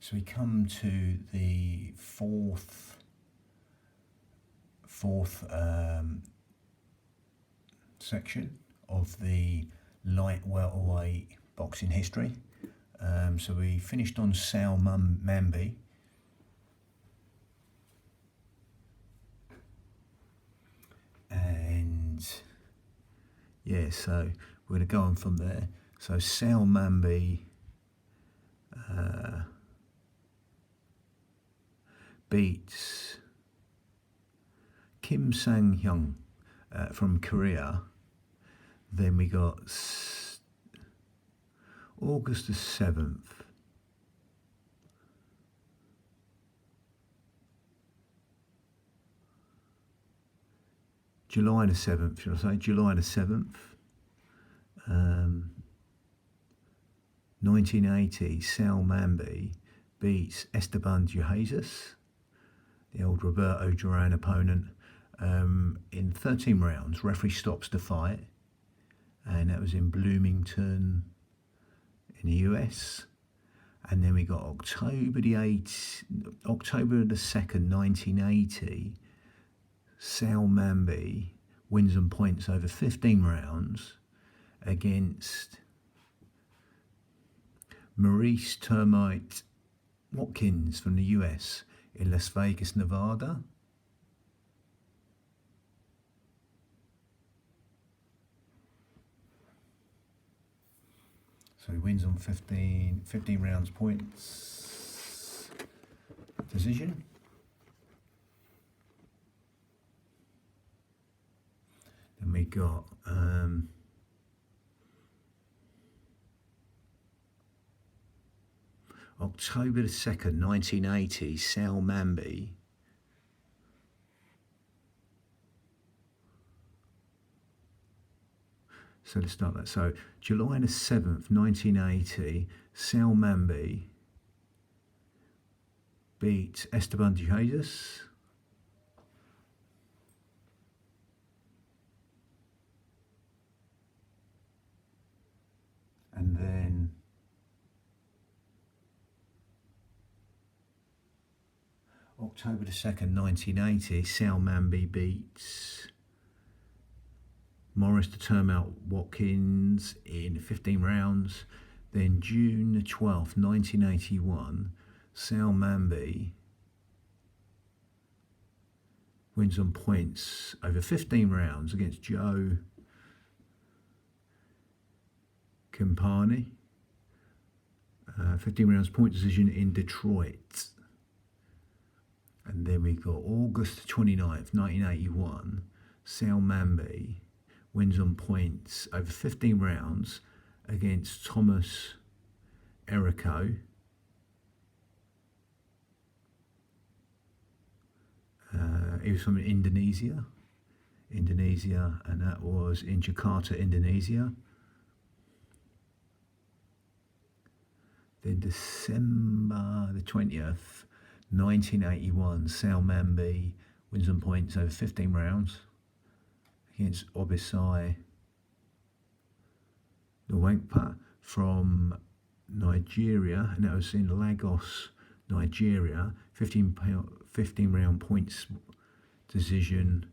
So we come to the fourth section of the light welterweight boxing history. So we finished on Sal Mambi. And yeah, so we're going to go on from there. So Sal Mambi beats Kim Sang-hyung from Korea. Then we got August the 7th. July the 7th, should I say? July the 7th. 1980, Sal Mambi beats Esteban Jesus, the old Roberto Duran opponent, in 13 rounds. Referee stops the fight, and that was in Bloomington in the US. And then we got October the 2nd, 1980, Sal Mambi wins on points over 15 rounds against Maurice Termite Watkins from the US in Las Vegas, Nevada. So he wins on 15 rounds points decision. Then we got October the 2nd, 1980, Sal Mambi so let's start that. So July the 7th, 1980, Sal Mambi beat Esteban Jesus. And then October the 2nd, 1980, Sal Mambi beats Maurice Termite Watkins in 15 rounds. Then June the 12th, 1981, Sal Mambi wins on points over 15 rounds against Joe Campani. 15 rounds point decision in Detroit. And then we got August 29th, 1981, Sal Mambi wins on points over 15 rounds against Thomas Errico. He was from Indonesia, and that was in Jakarta, Indonesia. Then December the 20th, 1981, Sal Mambi wins on points over 15 rounds against Obisai Nwankpa from Nigeria, and that was in Lagos, Nigeria. 15 round points decision,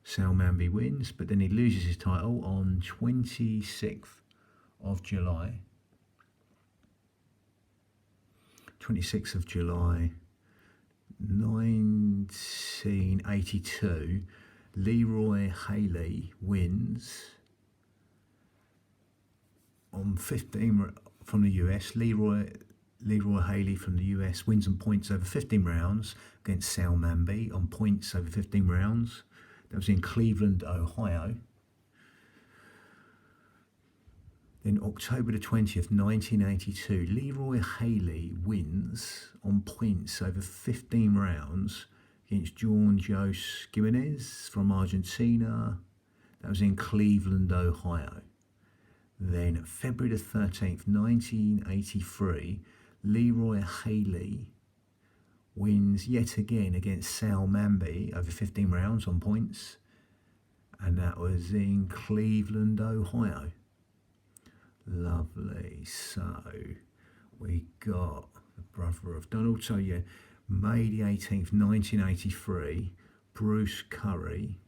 Sal Mambi wins, but then he loses his title on 26th of July. 26th of July, 1982, Leroy Haley wins on 15 from the US. Leroy Haley from the US wins on points over 15 rounds against Sal Mambi on points over 15 rounds. That was in Cleveland, Ohio. Then October the 20th, 1982, Leroy Haley wins on points over 15 rounds against John Jose Gimenez from Argentina. That was in Cleveland, Ohio. Then February the 13th, 1983, Leroy Haley wins yet again against Sal Mambi over 15 rounds on points. And that was in Cleveland, Ohio. Lovely. So we got the brother of Donald. So yeah, May the 18th, 1983, Bruce Curry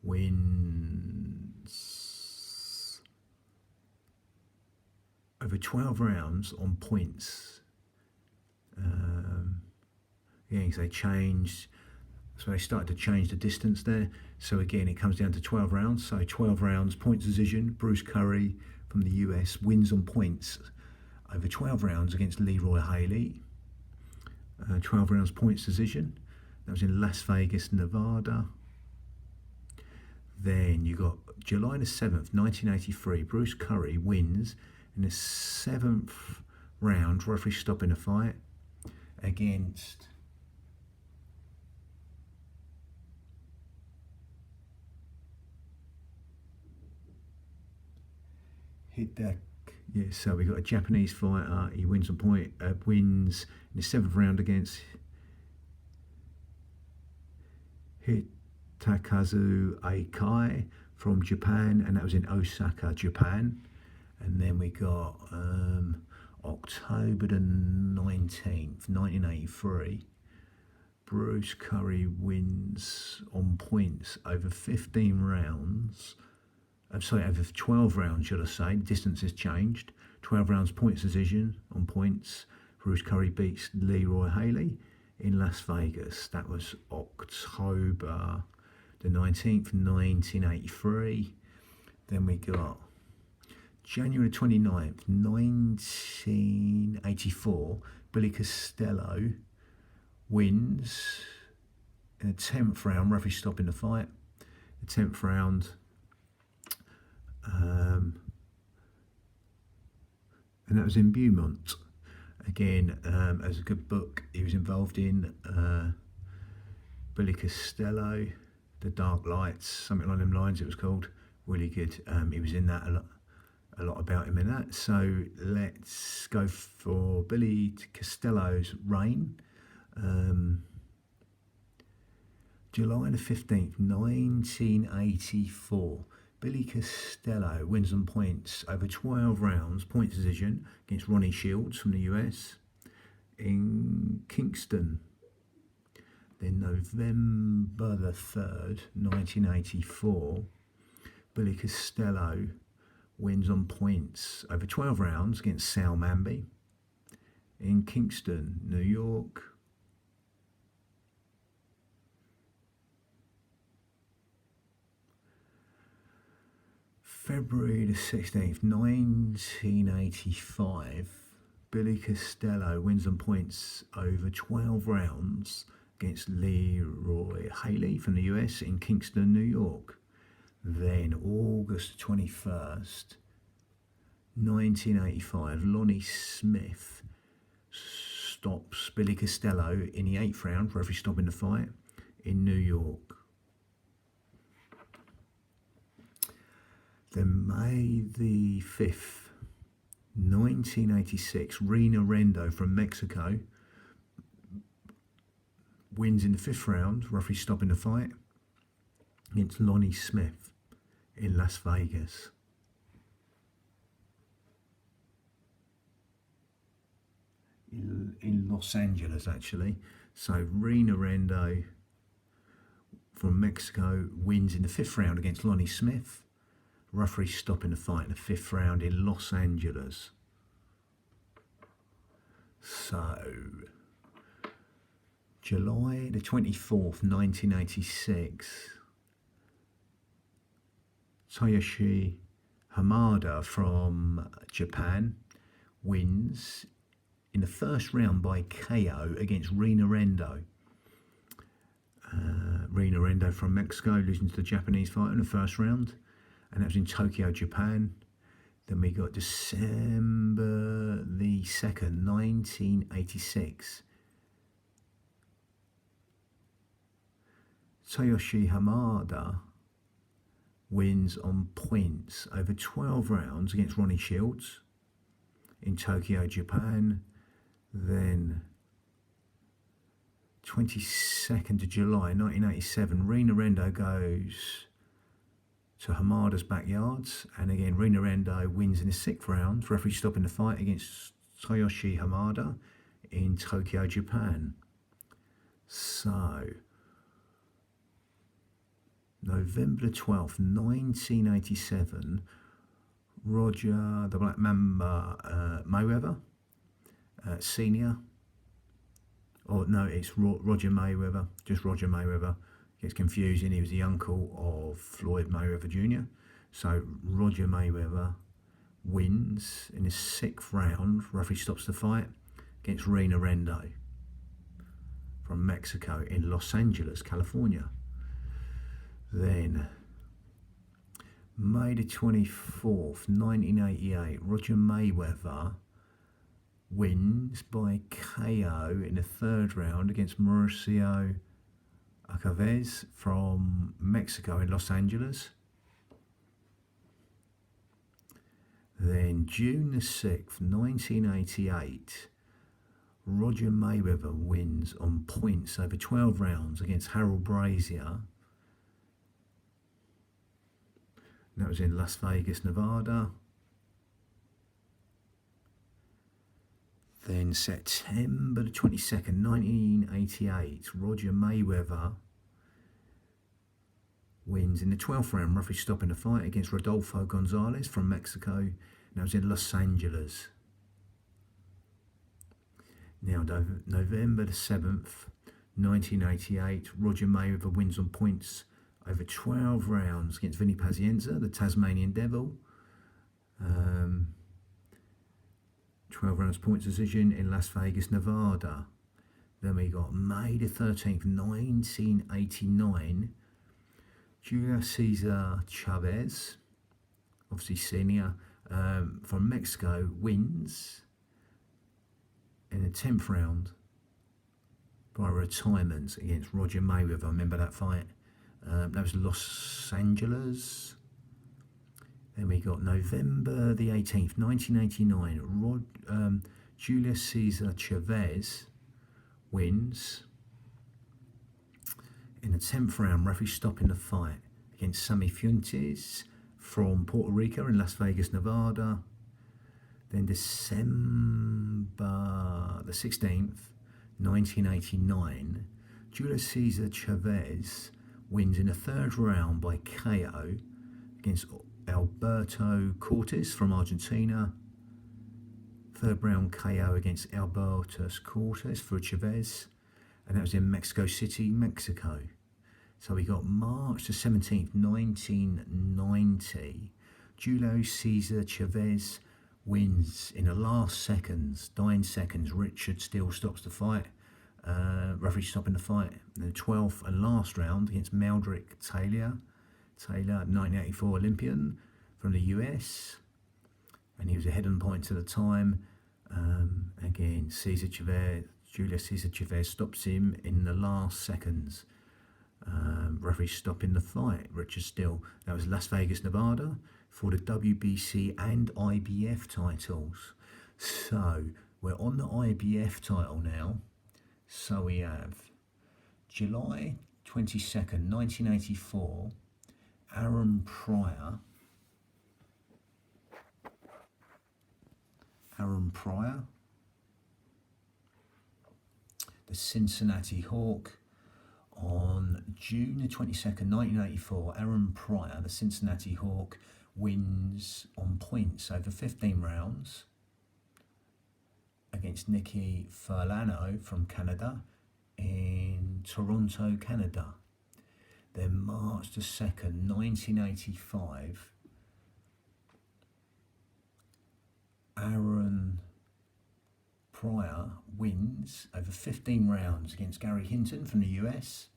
wins over 12 rounds on points. Yeah, because they changed, so they started to change the distance there. So again, it comes down to 12 rounds. So 12 rounds, points decision. Bruce Curry from the US wins on points over 12 rounds against Leroy Haley. 12 rounds, points decision. That was in Las Vegas, Nevada. Then you got July the 7th, 1983. Bruce Curry wins in the 7th round, referee stopping the fight, against so we got a Japanese fighter. He wins on point. Wins in the 7th round against Hitakazu Aikai from Japan, and that was in Osaka, Japan. And then we got October the 19th, 1983. Bruce Curry wins on points over 15 rounds. Over 12 rounds, should I say. The distance has changed. 12 rounds, points decision on points. Bruce Curry beats Leroy Haley in Las Vegas. That was October the 19th, 1983. Then we got January 29th, 1984. Billy Costello wins in the 10th round, referee stopping the fight. The 10th round. And that was in Beaumont. Again, as a good book he was involved in. Billy Costello, The Dark Lights, something along them lines it was called. Really good. He was in that a lot about him in that. So let's go for Billy Costello's reign. July the 15th, 1984. Billy Costello wins on points over 12 rounds, point decision, against Ronnie Shields from the US in Kingston. Then November the 3rd, 1984, Billy Costello wins on points over 12 rounds against Sal Mamby in Kingston, New York. February the 16th, 1985, Billy Costello wins on points over 12 rounds against Leroy Haley from the US in Kingston, New York. Then August 21st, 1985, Lonnie Smith stops Billy Costello in the 8th round, referee stopping the fight in New York. Then May the 5th, 1986, Rena Rendo from Mexico wins in the 5th round, referee stopping the fight, against Lonnie Smith in Las Vegas. In Los Angeles, actually. So Rena Rendo from Mexico wins in the 5th round against Lonnie Smith. Referee stopping the fight in the 5th round in Los Angeles. So, July the 24th, 1986, Toyoshi Hamada from Japan wins in the 1st round by KO against Rena Rendo. Rena Rendo from Mexico losing to the Japanese fighter in the 1st round. And that was in Tokyo, Japan. Then we got December the 2nd, 1986. Toyoshi Hamada wins on points over 12 rounds against Ronnie Shields in Tokyo, Japan. Then 22nd of July, 1987, Rena Rendo goes to Hamada's backyards, and again Rena Rendo wins in the 6th round, referee stopping the fight against Toyoshi Hamada in Tokyo, Japan. So, November the 12th, 1987, Roger the Black Mamba Mayweather, Senior. Oh, no, it's Roger Mayweather, just Roger Mayweather. Gets confusing, he was the uncle of Floyd Mayweather Jr. So, Roger Mayweather wins in his 6th round. Referee stops the fight against Rena Rendo from Mexico in Los Angeles, California. Then, May the 24th, 1988, Roger Mayweather wins by KO in the 3rd round against Mauricio Alcaraz from Mexico in Los Angeles. Then June the 6th, 1988, Roger Mayweather wins on points over 12 rounds against Harold Brazier. That was in Las Vegas, Nevada. Then September the 22nd, 1988, Roger Mayweather wins in the 12th round, referee stopping the fight against Rodolfo Gonzalez from Mexico. And that was in Los Angeles. Now, November the 7th, 1988, Roger Mayweather wins on points over 12 rounds against Vinny Pazienza, the Tasmanian Devil. 12 rounds points decision in Las Vegas, Nevada. Then we got May the 13th, 1989, Julio Cesar Chavez, obviously senior, from Mexico, wins in the 10th round by retirement against Roger Mayweather. Remember that fight? That was Los Angeles. Then we got November the 18th, 1989. Julio Cesar Chavez wins in the 10th round, referee stopping the fight against Sammy Fuentes from Puerto Rico in Las Vegas, Nevada. Then December the 16th, 1989, Julio Cesar Chavez wins in the 3rd round by KO against Alberto Cortes from Argentina. 3rd round KO against Alberto Cortes for Chavez, and that was in Mexico City, Mexico. So we got March the 17th, 1990. Julio Cesar Chavez wins in the last seconds, dying seconds. Richard Steele stops the fight. Referee stopping the fight in the 12th and last round against Meldrick Taylor, 1984 Olympian from the US, and he was ahead on points at the time. Again, Julio Cesar Chavez stops him in the last seconds. Referee stopping the fight, Richard Steele. That was Las Vegas, Nevada, for the WBC and IBF titles. So we're on the IBF title now. So we have July 22nd, 1984, Aaron Pryor, the Cincinnati Hawk. On June the 22nd, 1984, Aaron Pryor, the Cincinnati Hawk, wins on points over 15 rounds against Nicky Furlano from Canada in Toronto, Canada. Then March the 2nd, 1985, Aaron Pryor wins over 15 rounds against Gary Hinton from the US.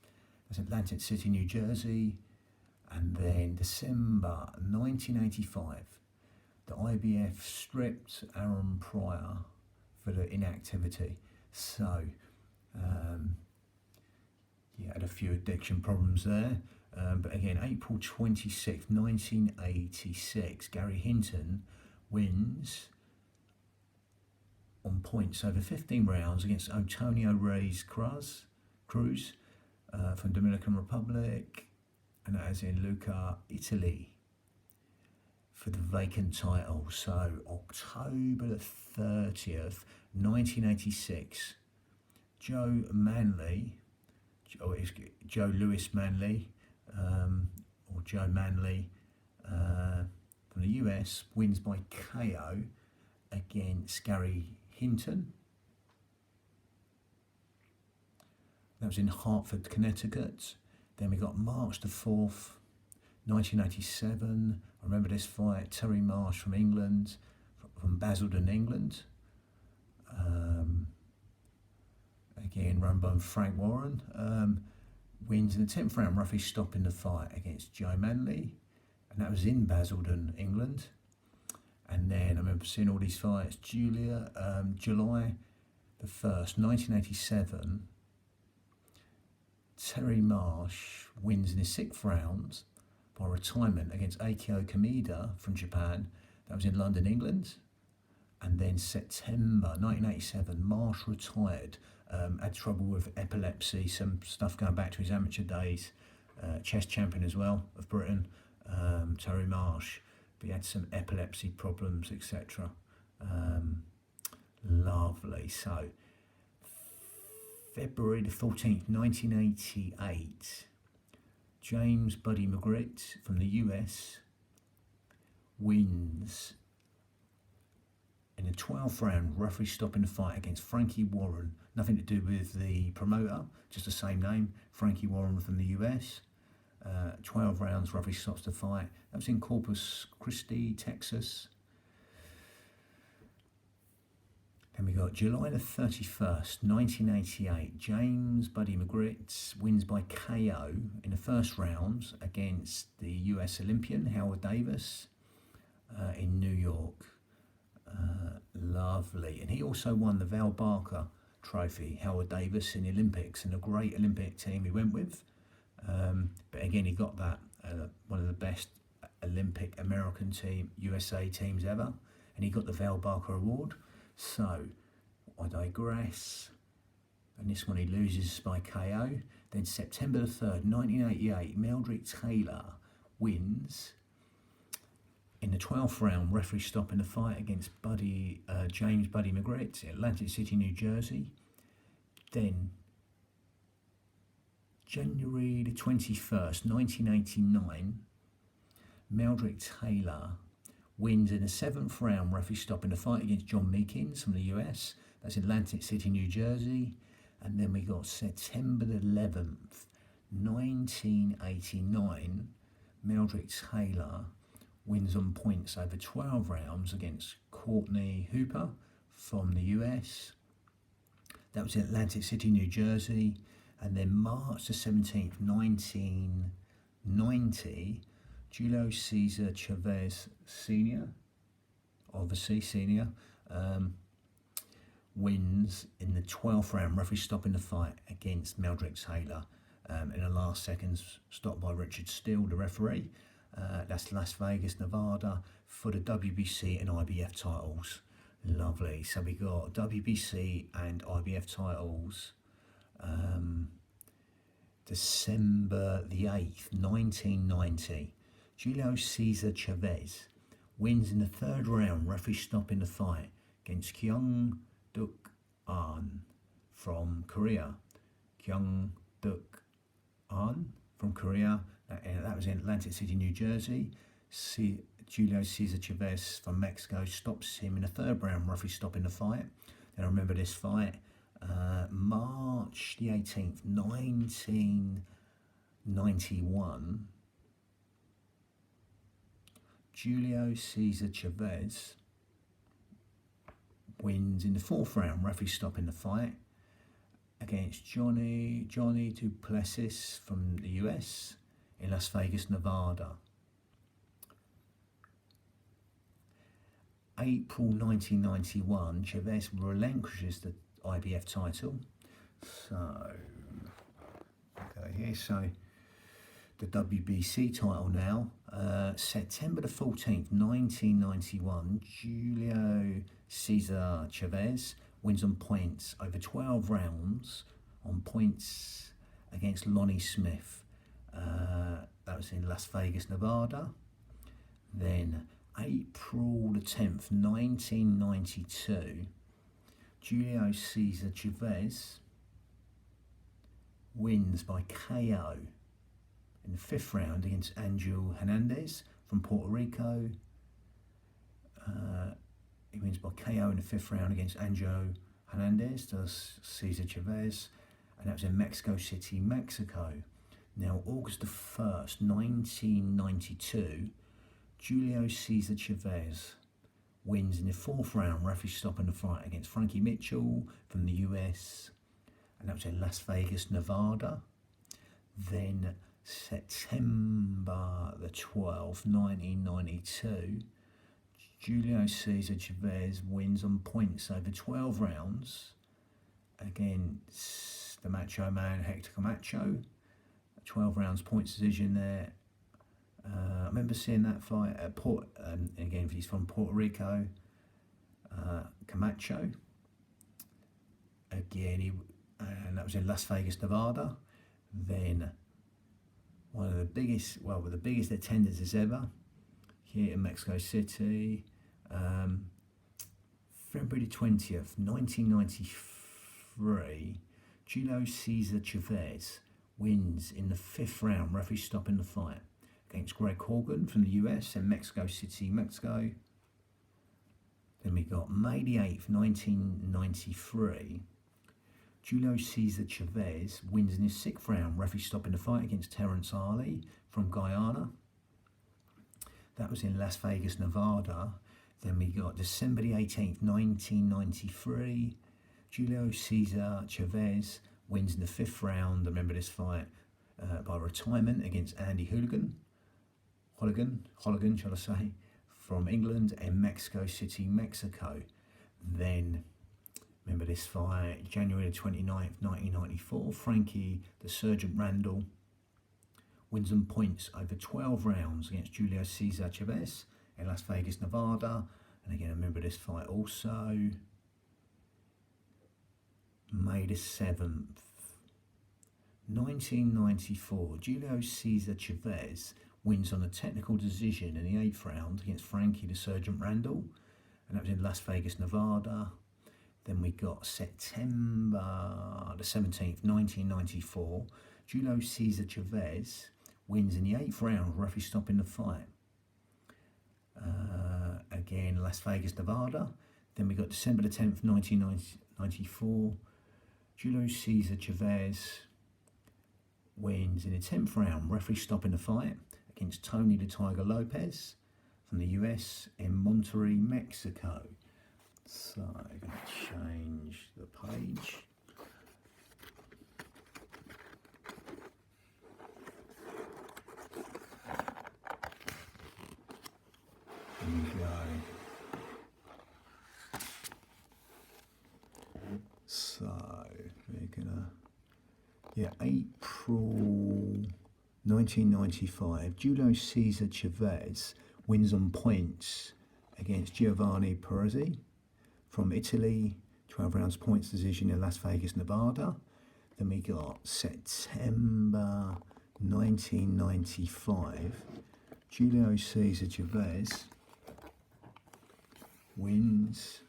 That's Atlantic City, New Jersey. And then December 1985, the IBF stripped Aaron Pryor for the inactivity. So, had a few addiction problems there. But again, April 26th, 1986, Gary Hinton wins on points over 15 rounds against Antonio Reyes Cruz from Dominican Republic, and that is in Lucca, Italy. for the vacant title. So October the 30th, 1986, Joe Manley, it's Joe Louis Manley, or Joe Manley, from the US, wins by KO against Gary Hinton. That was in Hartford, Connecticut. Then we got March the 4th, 1987. I remember this fight. Terry Marsh from England, from Basildon, England. Again, run by Frank Warren. Wins in the 10th round, roughly stopping the fight against Joe Manley. And that was in Basildon, England. And then I remember seeing all these fights. July the 1st, 1987. Terry Marsh wins in the 6th round by retirement against Akio Kameda from Japan. That was in London, England. And then September 1987, Marsh retired, had trouble with epilepsy, some stuff going back to his amateur days, chess champion as well of Britain, Terry Marsh, but he had some epilepsy problems, etc. Lovely. So, February the 14th, 1988, James Buddy McGritt from the US wins in the 12th round, referee stopping the fight against Frankie Warren. Nothing to do with the promoter, just the same name, Frankie Warren from the US. 12 rounds, referee stops the fight. That was in Corpus Christi, Texas. Then we got July the 31st, 1988. James Buddy McGritt wins by KO in the first round against the US Olympian Howard Davis in New York. Lovely. And he also won the Val Barker Trophy, Howard Davis, in the Olympics, and a great Olympic team he went with. But again, he got that, one of the best Olympic American team, USA teams ever, and he got the Val Barker Award. So, I digress. And this one he loses by KO. Then September the 3rd, 1988, Meldrick Taylor wins in the 12th round, referee stopping the fight against James Buddy McGritt in Atlantic City, New Jersey. Then January the 21st, 1989, Meldrick Taylor wins in the 7th round, referee stopping the fight against John Meekins from the US. That's in Atlantic City, New Jersey. And then we got September the 11th, 1989, Meldrick Taylor wins on points over 12 rounds against Courtney Hooper from the US. That was in Atlantic City, New Jersey. And then March the 17th, 1990, Julio Cesar Chavez Sr., obviously Sr., wins in the 12th round, referee stopping the fight against Meldrick Taylor in the last seconds, stopped by Richard Steele, the referee. That's Las Vegas, Nevada, for the WBC and IBF titles. Lovely. So we got WBC and IBF titles. December the 8th, 1990, Julio Cesar Chavez wins in the 3rd round, referee stopping the fight against Kyung Duk An from Korea. Kyung Duk An from Korea. That was in Atlantic City, New Jersey. Julio Cesar Chavez from Mexico stops him in the 3rd round, referee stopping the fight. Then I remember this fight. March the 18th, 1991, Julio Cesar Chavez wins in the 4th round, referee stopping the fight against Johnny Duplessis from the US in Las Vegas, Nevada. April 1991, Chavez relinquishes the IBF title. So, okay, here, so the WBC title now. September the 14th, 1991, Julio Cesar Chavez wins on points over 12 rounds on points against Lonnie Smith. That was in Las Vegas, Nevada. Then April the 10th, 1992, Julio Cesar Chavez wins by KO in the 5th round against Angel Hernandez from Puerto Rico. He wins by KO in the 5th round against Angel Hernandez, does Cesar Chavez, and that was in Mexico City, Mexico. Now, August the 1st, 1992, Julio Cesar Chavez wins in the 4th round, referee stopping the fight against Frankie Mitchell from the US, and that was in Las Vegas, Nevada. Then September the 12th, 1992, Julio Cesar Chavez wins on points over 12 rounds against the Macho Man Hector Camacho. 12 rounds points decision there. I remember seeing that fight at again, he's from Puerto Rico. Camacho. Again, and that was in Las Vegas, Nevada. Then one of the biggest, well, the biggest attendance ever here in Mexico City. February 20th, 1993, Julio Cesar Chavez wins in the 5th round, referee stopping the fight against Greg Horgan from the US in Mexico City, Mexico. Then we got May the 8th, 1993, Julio Cesar Chavez wins in his 6th round, referee stopping the fight against Terence Ali from Guyana. That was in Las Vegas, Nevada. Then we got December the 18th, 1993. Julio Cesar Chavez wins in the 5th round, remember this fight, by retirement against Andy Holigan, shall I say, from England and Mexico City, Mexico. Then, remember this fight, January the 29th, 1994, Frankie the Sergeant Randall wins on points over 12 rounds against Julio Cesar Chavez in Las Vegas, Nevada. And again, remember this fight also. May the 7th, 1994, Julio Cesar Chavez wins on a technical decision in the 8th round against Frankie the Sergeant Randall. And that was in Las Vegas, Nevada. Then we got September the 17th, 1994, Julio Cesar Chavez wins in the 8th round, referee stopping the fight. Again, Las Vegas, Nevada. Then we got December the 10th, 1994. Julio Cesar Chavez wins in the 10th round, referee stopping the fight against Tony the Tiger Lopez from the US in Monterrey, Mexico. So I'm going to change the page. There we go. So we're gonna, April 1995, Julio Cesar Chavez wins on points against Giovanni Peruzzi from Italy, 12 rounds points decision in Las Vegas, Nevada. Then we got September 1995, Julio Cesar Chavez wins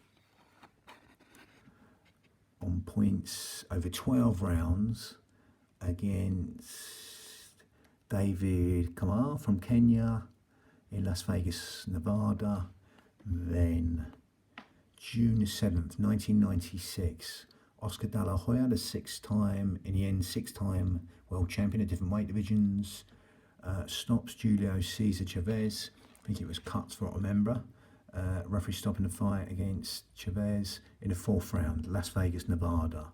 on points over 12 rounds against David Kamar from Kenya in Las Vegas, Nevada. Then June the 7th, 1996, Oscar De La Hoya, the six-time world champion of different weight divisions, stops Julio Cesar Chavez. I think it was cuts for what I remember. Referee stopping the fight against Chavez in the 4th round, Las Vegas, Nevada.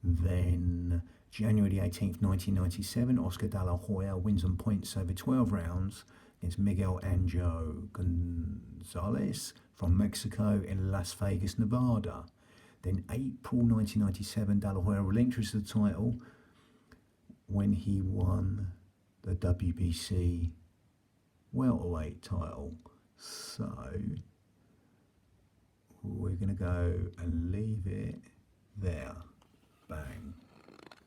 Then January the 18th, 1997, Oscar De La Hoya wins on points over 12 rounds against Miguel Angel Gonzalez from Mexico in Las Vegas, Nevada. Then April 1997, De La Hoya relinquished the title when he won the WBC welterweight title. So we're going to go and leave it there. Bang.